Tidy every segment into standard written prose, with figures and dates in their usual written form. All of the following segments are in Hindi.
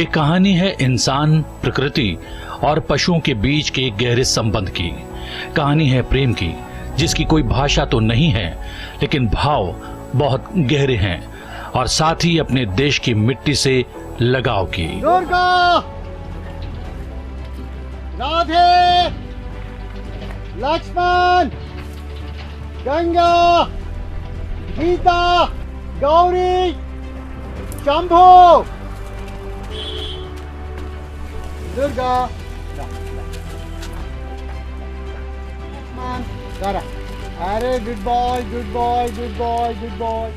ये कहानी है इंसान, प्रकृति और पशुओं के बीच के गहरे संबंध की। कहानी है प्रेम की, जिसकी कोई भाषा तो नहीं है, लेकिन भाव बहुत गहरे हैं, और साथ ही अपने देश की मिट्टी से लगाव की। दुर्गा, राधे, लक्ष्मण, गंगा, गीता, गौरी, शंभू, दुर्गा, अरे good boy, good boy, good boy, good boy.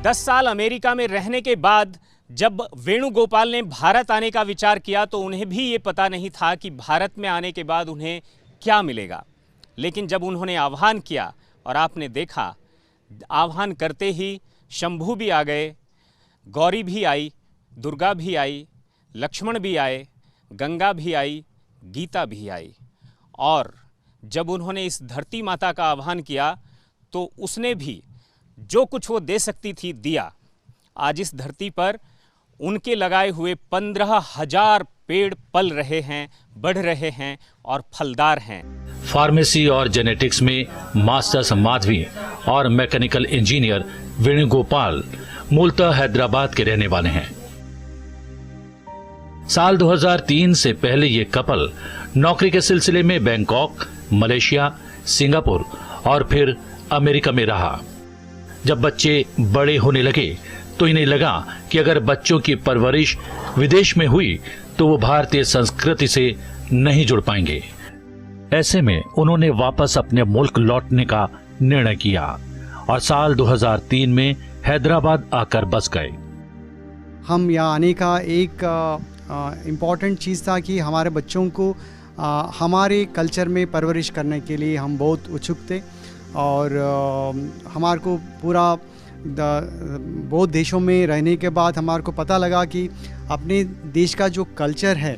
10 साल अमेरिका में रहने के बाद जब वेणुगोपाल ने भारत आने का विचार किया तो उन्हें भी ये पता नहीं था कि भारत में आने के बाद उन्हें क्या मिलेगा। लेकिन जब उन्होंने आह्वान किया और आपने देखा, आह्वान करते ही शंभू भी आ गए, गौरी भी आई, दुर्गा भी आई, लक्ष्मण भी आए, गंगा भी आई, गीता भी आई। और जब उन्होंने इस धरती माता का आह्वान किया तो उसने भी जो कुछ वो दे सकती थी दिया। आज इस धरती पर उनके लगाए हुए 15,000 पेड़ पल रहे हैं, बढ़ रहे हैं और फलदार हैं। फार्मेसी और जेनेटिक्स में मास्टर्स माधवी और मैकेनिकल इंजीनियर वेणुगोपाल मूलतः हैदराबाद के रहने वाले हैं। साल 2003 से पहले ये कपल नौकरी के सिलसिले में बैंकॉक, मलेशिया, सिंगापुर और फिर अमेरिका में रहा। जब बच्चे बड़े होने लगे तो इन्हें लगा कि अगर बच्चों की परवरिश विदेश में हुई तो वो भारतीय संस्कृति से नहीं जुड़ पाएंगे। ऐसे में उन्होंने वापस अपने मुल्क लौटने का निर्णय किया और साल 2003 में हैदराबाद आकर बस गए। हम यहाँ आने का एक इम्पॉर्टेंट चीज़ था कि हमारे बच्चों को हमारे कल्चर में परवरिश करने के लिए हम बहुत उत्सुक थे। और हमारे को पूरा बहुत देशों में रहने के बाद हमारे को पता लगा कि अपने देश का जो कल्चर है,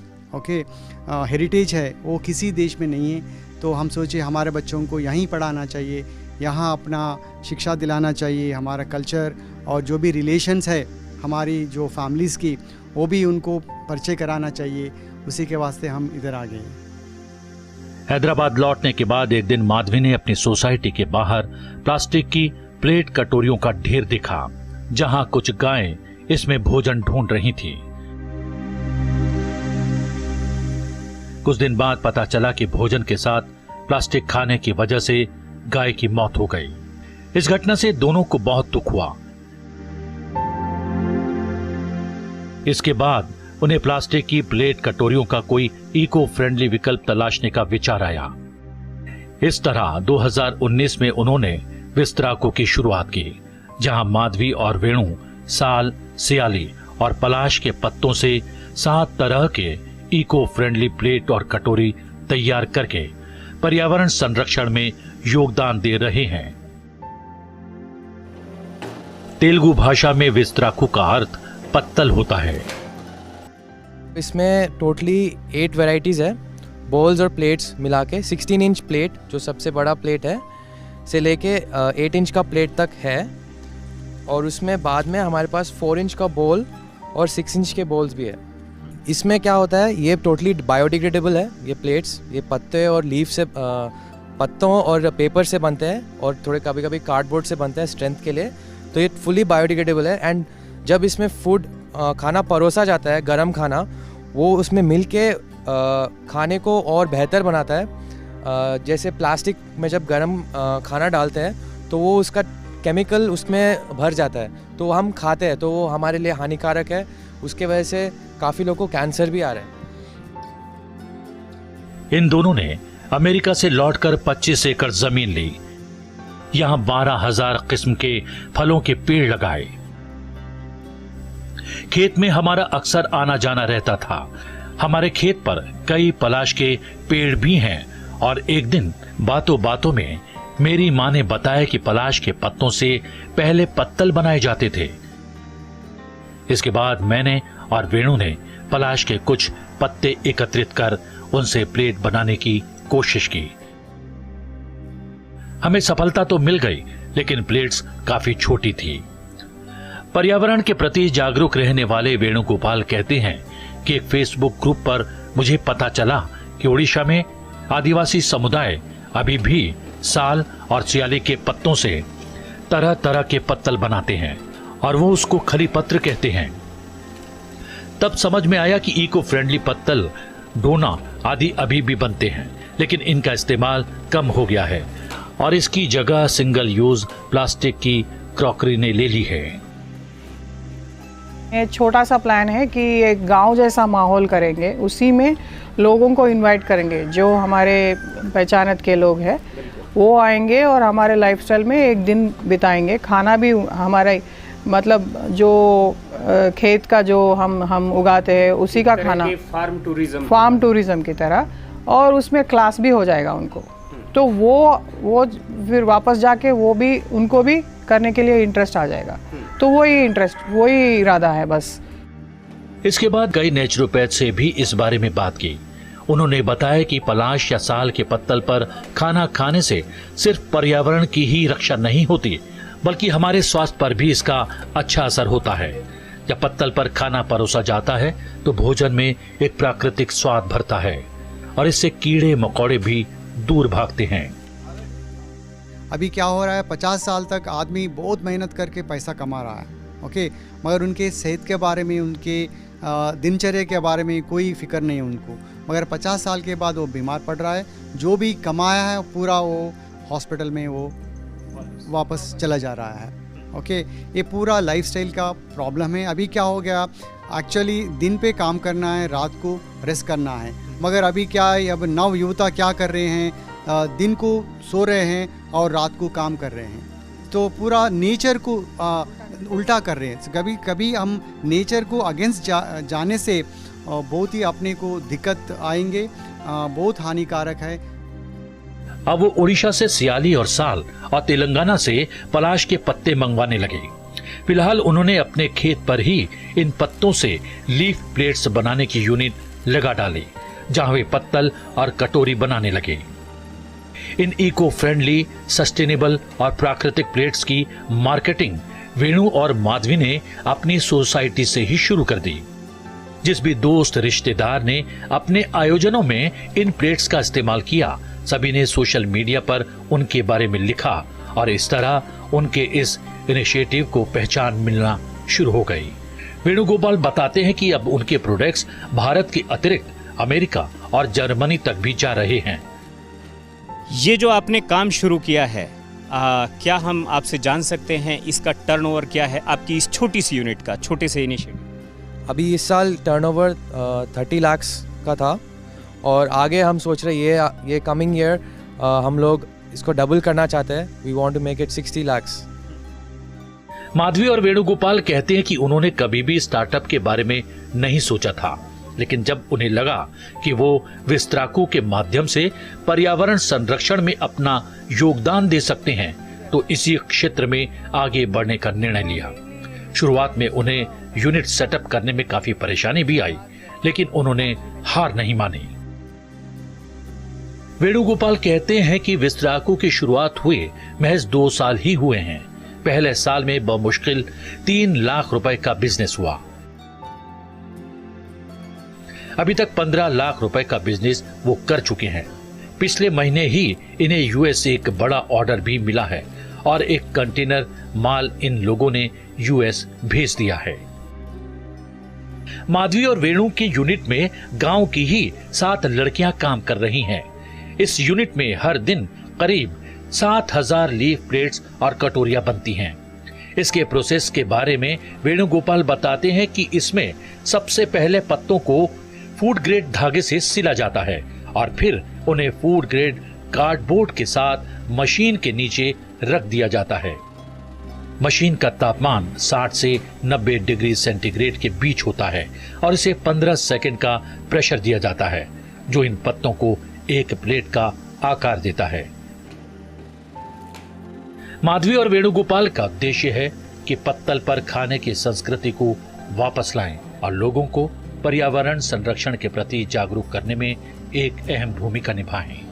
हेरिटेज है, वो किसी देश में नहीं है। तो हम सोचे हमारे बच्चों को यहीं पढ़ाना चाहिए, यहाँ अपना शिक्षा दिलाना चाहिए, हमारा कल्चर और जो भी रिलेशंस है हमारी जो फैमिलीज़ की, वो भी उनको परिचय कराना चाहिए। उसी के वास्ते हम इधर आ गए। हैदराबाद लौटने के बाद एक दिन माधवी ने अपनी सोसाइटी के बाहर प्लास्टिक की प्लेट कटोरियों का ढेर देखा, जहां कुछ गायें इसमें भोजन ढूंढ रही थी। कुछ दिन बाद पता चला कि भोजन के साथ प्लास्टिक खाने की वजह से गाय की मौत हो गई। इस घटना से दोनों को बहुत दुख हुआ। इसके बाद उन्हें प्लास्टिक की प्लेट कटोरियों का कोई इको फ्रेंडली विकल्प तलाशने का विचार आया। इस तरह 2019 में उन्होंने विस्तारको की शुरुआत की, जहां माधवी और वेणु साल, सियाली और पलाश के पत्तों से 7 तरह के इको फ्रेंडली प्लेट और कटोरी तैयार करके पर्यावरण संरक्षण में योगदान दे रहे हैं। तेलुगु भाषा में विस्तारको का अर्थ पत्तल होता है। इसमें टोटली 8 वैरायटीज़ है, बॉल्स और प्लेट्स मिला के। 16 इंच प्लेट जो सबसे बड़ा प्लेट है से लेके 8 इंच का प्लेट तक है। और उसमें बाद में हमारे पास 4 इंच का बॉल और 6 इंच के बॉल्स भी है। इसमें क्या होता है, ये टोटली बायोडिग्रेडेबल है। ये प्लेट्स ये पत्ते और लीफ से पत्तों और पेपर से बनते हैं और थोड़े कभी कभी कार्डबोर्ड से बनते हैं स्ट्रेंथ के लिए। तो ये फुली बायोडिग्रेडेबल है। एंड जब इसमें फूड खाना परोसा जाता है, गरम खाना, वो उसमें मिल के खाने को और बेहतर बनाता है। जैसे प्लास्टिक में जब गरम खाना डालते हैं तो वो उसका केमिकल उसमें भर जाता है, तो हम खाते हैं तो वो हमारे लिए हानिकारक है। उसके वजह से काफ़ी लोगों को कैंसर भी आ रहा है। इन दोनों ने अमेरिका से लौटकर 25 एकड़ जमीन ली। यहां 12,000 किस्म के फलों के पेड़ लगाए। खेत में हमारा अक्सर आना जाना रहता था। हमारे खेत पर कई पलाश के पेड़ भी हैं और एक दिन बातों बातों में मेरी मां ने बताया कि पलाश के पत्तों से पहले पत्तल बनाए जाते थे। इसके बाद मैंने और वेणु ने पलाश के कुछ पत्ते एकत्रित कर उनसे प्लेट बनाने की कोशिश की। हमें सफलता तो मिल गई, लेकिन प्लेट्स काफी छोटी थी। पर्यावरण के प्रति जागरूक रहने वाले वेणुगोपाल कहते हैं कि एक फेसबुक ग्रुप पर मुझे पता चला कि उड़ीसा में आदिवासी समुदाय अभी भी साल और सियाली के पत्तों से तरह तरह के पत्तल बनाते हैं और वो उसको खली पत्र कहते हैं। तब समझ में आया कि इको फ्रेंडली पत्तल, डोना आदि अभी भी बनते हैं, लेकिन इनका इस्तेमाल कम हो गया है और इसकी जगह सिंगल यूज प्लास्टिक की क्रॉकरी ने ले ली है। एक छोटा सा प्लान है कि एक गांव जैसा माहौल करेंगे, उसी में लोगों को इनवाइट करेंगे, जो हमारे पहचानत के लोग हैं वो आएंगे और हमारे लाइफस्टाइल में एक दिन बिताएंगे। खाना भी हमारा मतलब जो खेत का जो हम उगाते हैं उसी का खाना, फार्म टूरिज्म की तरह, और उसमें क्लास भी हो जाएगा उनको। तो वो फिर वापस जाके वो भी उनको भी करने के लिए इंटरेस्ट आ जाएगा। तो वही इरादा है बस। इसके बाद कई नेचुरोपैथ से भी इस बारे में बात की। उन्होंने बताया कि पलाश या साल के पत्तल पर खाना खाने से सिर्फ पर्यावरण की ही रक्षा नहीं होती, बल्कि हमारे स्वास्थ्य पर भी इसका अच्छा असर होता है। जब पत्तल पर खाना परोसा जाता है तो भोजन में एक प्राकृतिक स्वाद भरता है और इससे कीड़े मकोड़े भी दूर भागते हैं। अभी क्या हो रहा है, 50 साल तक आदमी बहुत मेहनत करके पैसा कमा रहा है, ओके, मगर उनके सेहत के बारे में, उनके दिनचर्या के बारे में कोई फिक्र नहीं है उनको। मगर 50 साल के बाद वो बीमार पड़ रहा है, जो भी कमाया है पूरा वो हॉस्पिटल में वो वापस चला जा रहा है। ओके, ये पूरा लाइफस्टाइल का प्रॉब्लम है। अभी क्या हो गया, एक्चुअली दिन पे काम करना है, रात को रेस्ट करना है, मगर अभी क्या है, अब नव युवता क्या कर रहे हैं, दिन को सो रहे हैं और रात को काम कर रहे हैं। तो पूरा नेचर को उल्टा कर रहे हैं। कभी कभी हम नेचर को अगेंस्ट जाने से बहुत ही अपने को दिक्कत आएंगे, बहुत हानिकारक है। अब वो उड़ीसा से सियाली और साल और तेलंगाना से पलाश के पत्ते मंगवाने लगे। फिलहाल उन्होंने अपने खेत पर ही इन पत्तों से लीफ प्लेट्स बनाने की यूनिट लगा डाली, जहां वे पत्तल और कटोरी बनाने लगे। इन इको फ्रेंडली, सस्टेनेबल और प्राकृतिक प्लेट्स की मार्केटिंग वेणु और माधवी ने अपनी सोसाइटी से ही शुरू कर दी। जिस भी दोस्त रिश्तेदार ने अपने आयोजनों में इन प्लेट्स का इस्तेमाल किया, सभी ने सोशल मीडिया पर उनके बारे में लिखा और इस तरह उनके इस इनिशिएटिव को पहचान मिलना शुरू हो गई। वेणुगोपाल बताते हैं कि अब उनके प्रोडक्ट्स भारत के अतिरिक्त अमेरिका और जर्मनी तक भी जा रहे हैं। ये जो आपने काम शुरू किया है, क्या हम आपसे जान सकते हैं इसका टर्नओवर क्या है, आपकी इस छोटी सी यूनिट का, छोटे से इनिशिएटिव? अभी इस साल टर्नओवर 30 लाख का था और आगे हम सोच रहे ये कमिंग ईयर हम लोग इसको डबल करना चाहते हैं। We want to make it 60 lakh. Madhavi और वेणुगोपाल कहते हैं कि उन्होंने कभी भी स्टार्टअप के बारे में नहीं सोचा था, लेकिन जब उन्हें लगा कि वो विस्तारकों के माध्यम से पर्यावरण संरक्षण में अपना योगदान दे सकते हैं, तो इसी क्षेत्र में आगे बढ़ने का निर्णय लिया। शुरुआत में उन्हें यूनिट सेटअप करने में काफी परेशानी भी आई, लेकिन उन्होंने हार नहीं मानी। वेणुगोपाल कहते हैं कि विस्तारकों की शुरुआत हुए महज 2 साल ही हुए हैं। पहले साल में बमुश्किल 3 लाख रुपए का बिजनेस हुआ। अभी तक 15 लाख रुपए का बिजनेस वो कर चुके हैं। पिछले महीने ही इन्हें यूएस एक बड़ा ऑर्डर भी मिला है और एक कंटेनर माल इन लोगों ने यूएस भेज दिया है। माधवी और वेणु की यूनिट में गांव की ही 7 लड़कियां काम कर रही हैं। इस यूनिट में हर दिन करीब 7000 लीफ प्लेट्स और कटोरियां बनती हैं। इसके प्रोसेस के बारे में वेणुगोपाल बताते हैं कि इसमें सबसे पहले पत्तों को फूड ग्रेड धागे से सिला जाता है और फिर उन्हें फूड ग्रेड कार्डबोर्ड के साथ मशीन के नीचे रख दिया जाता है। मशीन का तापमान 60 से 90 डिग्री सेंटीग्रेड के बीच होता है और इसे 15 सेकंड का प्रेशर दिया जाता है, जो इन पत्तों को एक प्लेट का आकार देता है। माधवी और वेणुगोपाल का उद्देश्य है कि पत्तल पर खाने की संस्कृति को वापस लाएं और लोगों को पर्यावरण संरक्षण के प्रति जागरूक करने में एक अहम भूमिका निभाएं।